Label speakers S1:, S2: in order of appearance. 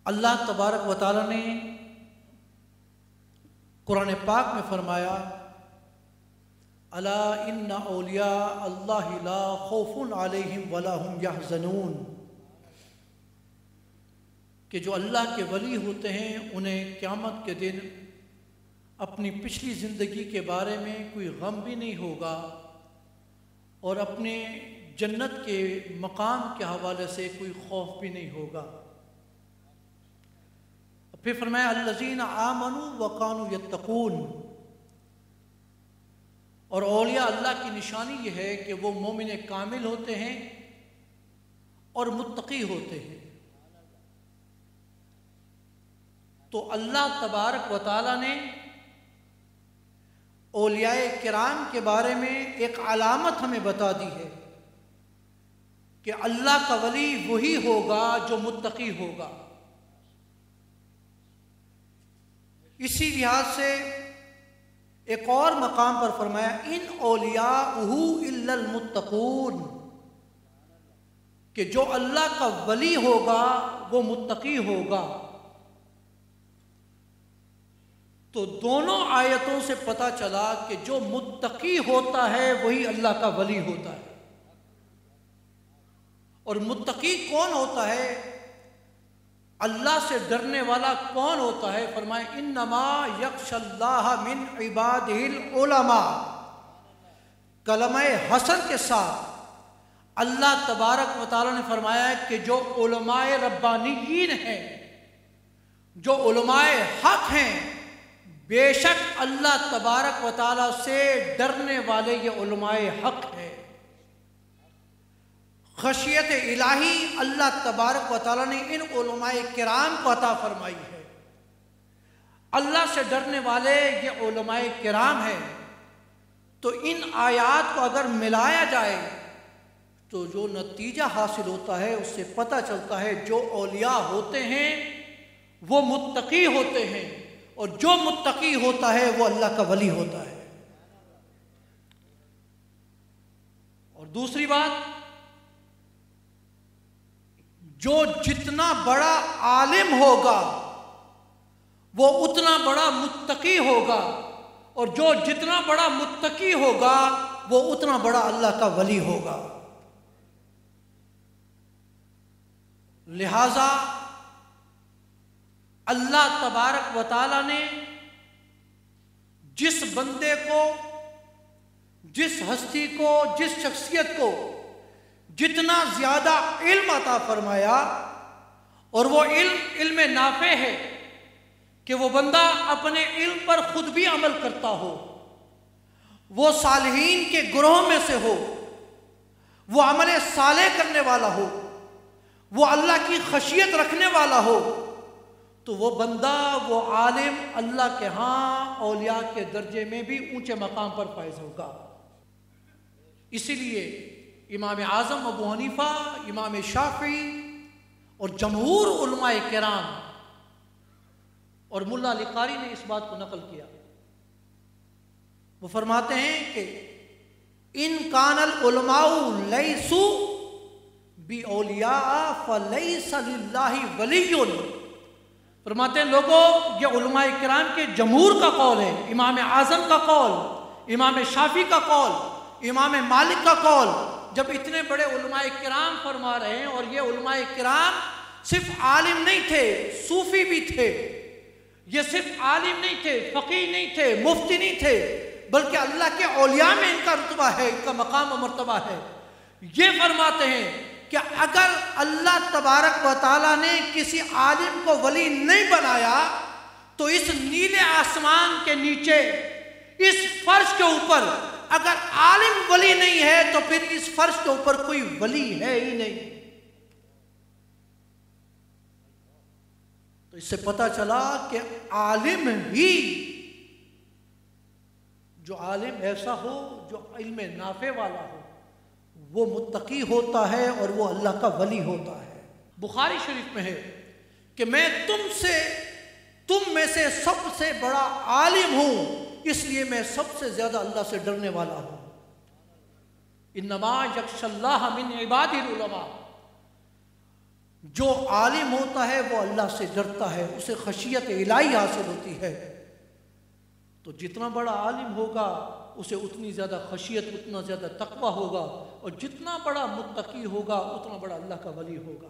S1: اللہ تبارک و تعالیٰ نے قرآن پاک میں فرمایا الا ان اولیاء اللہ لا خوف علیہم ولا هم یحزنون، کہ جو اللہ کے ولی ہوتے ہیں انہیں قیامت کے دن اپنی پچھلی زندگی کے بارے میں کوئی غم بھی نہیں ہوگا اور اپنے جنت کے مقام کے حوالے سے کوئی خوف بھی نہیں ہوگا۔ پھر فرمایا الذین آمنوا وکانوا یتقون، اور اولیاء اللہ کی نشانی یہ ہے کہ وہ مومن کامل ہوتے ہیں اور متقی ہوتے ہیں۔ تو اللہ تبارک و تعالیٰ نے اولیاء کرام کے بارے میں ایک علامت ہمیں بتا دی ہے کہ اللہ کا ولی وہی ہوگا جو متقی ہوگا۔ اسی لحاظ سے ایک اور مقام پر فرمایا ان اولیاءہ الا المتقون، کہ جو اللہ کا ولی ہوگا وہ متقی ہوگا۔ تو دونوں آیتوں سے پتہ چلا کہ جو متقی ہوتا ہے وہی اللہ کا ولی ہوتا ہے۔ اور متقی کون ہوتا ہے، اللہ سے ڈرنے والا کون ہوتا ہے؟ فرمائے انما یخشی اللہ من عبادہ العلماء، کلمہ حسن کے ساتھ اللہ تبارک و تعالیٰ نے فرمایا کہ جو علماء ربانیین ہیں، جو علماء حق ہیں، بے شک اللہ تبارک و تعالیٰ سے ڈرنے والے یہ علماء حق ہیں۔ خشیت الہی اللہ تبارک و تعالیٰ نے ان علماء کرام کو عطا فرمائی ہے۔ اللہ سے ڈرنے والے یہ علماء کرام ہیں۔ تو ان آیات کو اگر ملایا جائے تو جو نتیجہ حاصل ہوتا ہے اس سے پتہ چلتا ہے جو اولیاء ہوتے ہیں وہ متقی ہوتے ہیں، اور جو متقی ہوتا ہے وہ اللہ کا ولی ہوتا ہے۔ اور دوسری بات، جو جتنا بڑا عالم ہوگا وہ اتنا بڑا متقی ہوگا، اور جو جتنا بڑا متقی ہوگا وہ اتنا بڑا اللہ کا ولی ہوگا۔ لہذا اللہ تبارک و تعالیٰ نے جس بندے کو، جس ہستی کو، جس شخصیت کو جتنا زیادہ علم عطا فرمایا، اور وہ علم نافع ہے کہ وہ بندہ اپنے علم پر خود بھی عمل کرتا ہو، وہ صالحین کے گروہ میں سے ہو، وہ عمل صالح کرنے والا ہو، وہ اللہ کی خشیت رکھنے والا ہو، تو وہ بندہ، وہ عالم اللہ کے ہاں اولیاء کے درجے میں بھی اونچے مقام پر فائز ہوگا۔ اسی لیے امام اعظم ابو حنیفہ، امام شافعی اور جمہور علماء کرام اور ملا علی قاری نے اس بات کو نقل کیا۔ وہ فرماتے ہیں کہ ان کان العلماء لیسوا باولیاء فلیس للہ ولی۔ فرماتے ہیں لوگوں، یہ علماء کرام کے جمہور کا قول ہے، امام اعظم کا قول، امام شافعی کا قول، امام مالک کا قول۔ جب اتنے بڑے علماء کرام فرما رہے ہیں، اور یہ علماء کرام صرف عالم نہیں تھے، صوفی بھی تھے، یہ صرف عالم نہیں تھے، فقیہ نہیں تھے، مفتی نہیں تھے، بلکہ اللہ کے اولیاء میں ان کا رتبہ ہے، ان کا مقام و مرتبہ ہے۔ یہ فرماتے ہیں کہ اگر اللہ تبارک و تعالیٰ نے کسی عالم کو ولی نہیں بنایا تو اس نیلے آسمان کے نیچے، اس فرش کے اوپر اگر عالم ولی نہیں ہے تو پھر اس فرش کے اوپر کوئی ولی ہے ہی نہیں۔ تو اس سے پتہ چلا کہ عالم ہی، جو عالم ایسا ہو جو علم نافع والا ہو، وہ متقی ہوتا ہے اور وہ اللہ کا ولی ہوتا ہے۔ بخاری شریف میں ہے کہ میں تم میں سے سب سے بڑا عالم ہوں، اس لیے میں سب سے زیادہ اللہ سے ڈرنے والا ہوں۔ انما یخشی اللہ من عبادہ العلماء، جو عالم ہوتا ہے وہ اللہ سے ڈرتا ہے، اسے خشیت الہی حاصل ہوتی ہے۔ تو جتنا بڑا عالم ہوگا اسے اتنی زیادہ خشیت، اتنا زیادہ تقویٰ ہوگا، اور جتنا بڑا متقی ہوگا اتنا بڑا اللہ کا ولی ہوگا۔